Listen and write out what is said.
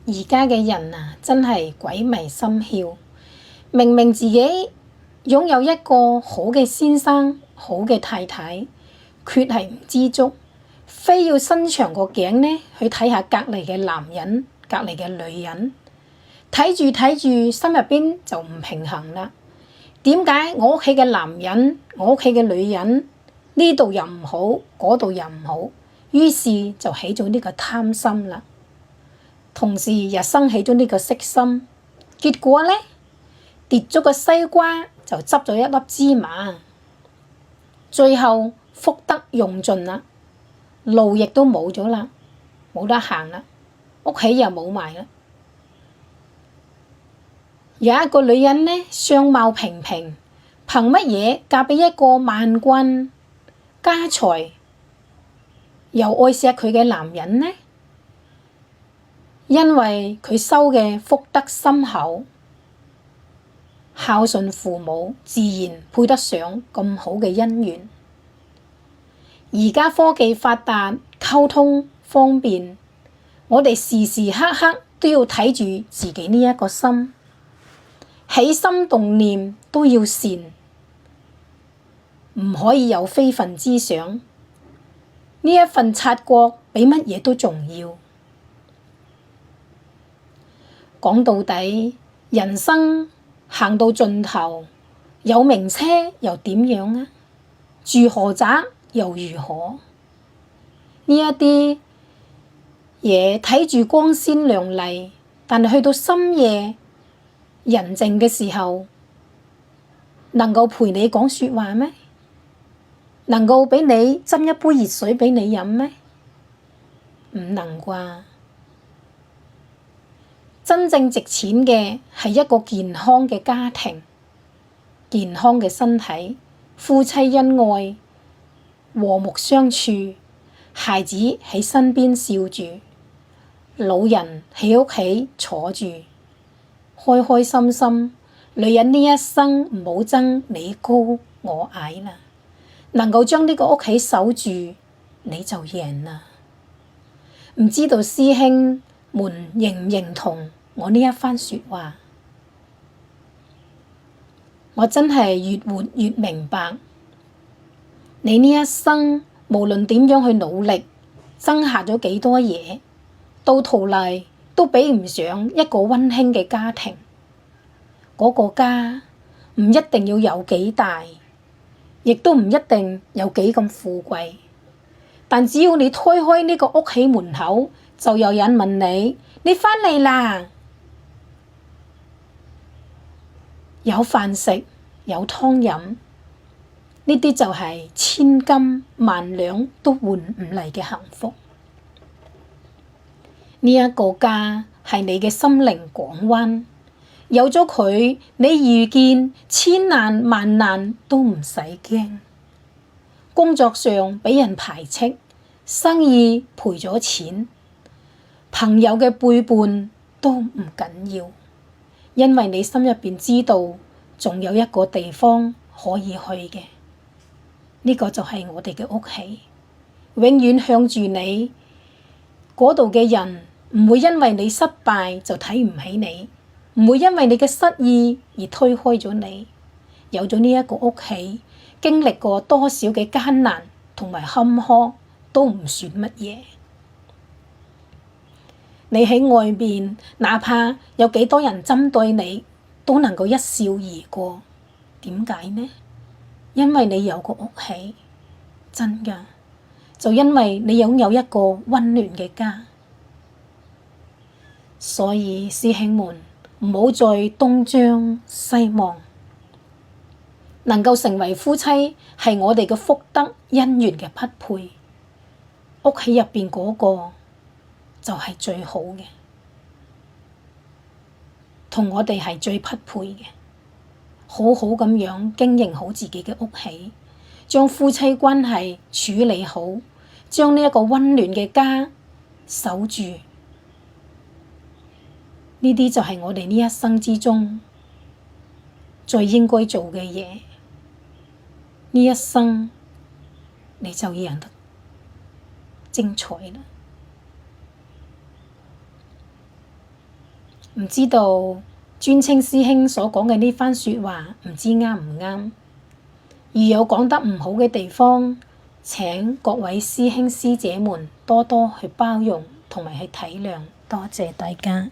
而家嘅人啊，真係鬼迷心竅，明明自己擁有一個好嘅先生、好嘅太太，卻係唔知足，非要伸長個頸呢去睇下隔離嘅男人、隔離嘅女人，睇住睇住，心入邊就唔平衡啦。點解我屋企嘅男人、我屋企嘅女人呢度又唔好，嗰度又唔好？於是就起咗呢個貪心啦，同時又生起咗呢個色心，結果呢，跌咗個西瓜就執咗一粒芝麻，最後福德用盡啦，路亦都冇咗啦，冇得行啦，屋企又冇埋啦。有一個女人呢，相貌平平，憑乜嘢嫁俾一個萬貫家財又愛錫佢嘅男人呢？因為佢修嘅福德深厚，孝順父母，自然配得上咁好嘅姻緣。而家科技發達，溝通方便，我哋時時刻刻都要睇住自己呢一個心，起心動念都要善，唔可以有非分之想。呢一份察覺比乜嘢都重要。講到底，人生行到盡頭，有名車又點樣啊？住豪宅又如何？呢一啲嘢睇住光鮮亮麗，但係去到深夜人靜嘅時候，能夠陪你講說話咩？能夠俾你斟一杯熱水俾你飲咩？唔能啩。真正值錢嘅係一個健康嘅家庭，健康嘅身體，夫妻恩愛，和睦相處，孩子喺身邊笑住，老人喺屋企坐住，開開心心。女人呢一生唔好爭你高我矮啦，能夠將呢個屋企守住，你就贏啦。唔知道師兄們認唔認同我呢一番說話？我真係越活越明白，你呢一生無論點樣去努力，爭下咗幾多嘢，到頭嚟都比唔上一個溫馨嘅家庭。嗰個家唔一定要有幾大，亦都唔一定有幾咁富貴，但只要你推開呢個屋企門口，就有人問你：你返嚟啦？有飯食，有湯飲，呢啲就係千金萬兩都換唔嚟嘅幸福。呢一個家係你嘅心靈港灣。有咗佢，你遇見千難萬難都唔使驚。工作上俾人排斥，生意賠咗錢，朋友嘅背叛都唔緊要，因為你心入邊知道，仲有一個地方可以去嘅。呢個就係我哋嘅屋企，永遠向住你。嗰度嘅人唔會因為你失敗就睇唔起你。唔會因為你嘅失意而推開咗你。有咗呢一個屋企，經歷過多少嘅艱難同埋坎坷都唔算乜嘢。你喺外面，哪怕有幾多人針對你，都能夠一笑而過。點解呢？因為你有個屋企，真㗎，就因為你擁有一個溫暖嘅家。所以師兄們，唔好再東張西望，能夠成為夫妻係我哋嘅福德姻緣嘅匹配，屋企入邊嗰個就係最好嘅，同我哋係最匹配嘅。好好咁樣經營好自己嘅屋企，將夫妻關係處理好，將呢一個溫暖嘅家守住。呢啲就係我哋呢一生之中最應該做嘅嘢。呢一生你就贏得精彩啦！唔知道尊稱師兄所講嘅呢番説話唔知啱唔啱？如有講得唔好嘅地方，請各位師兄師姐們多多去包容同埋去體諒，多謝大家。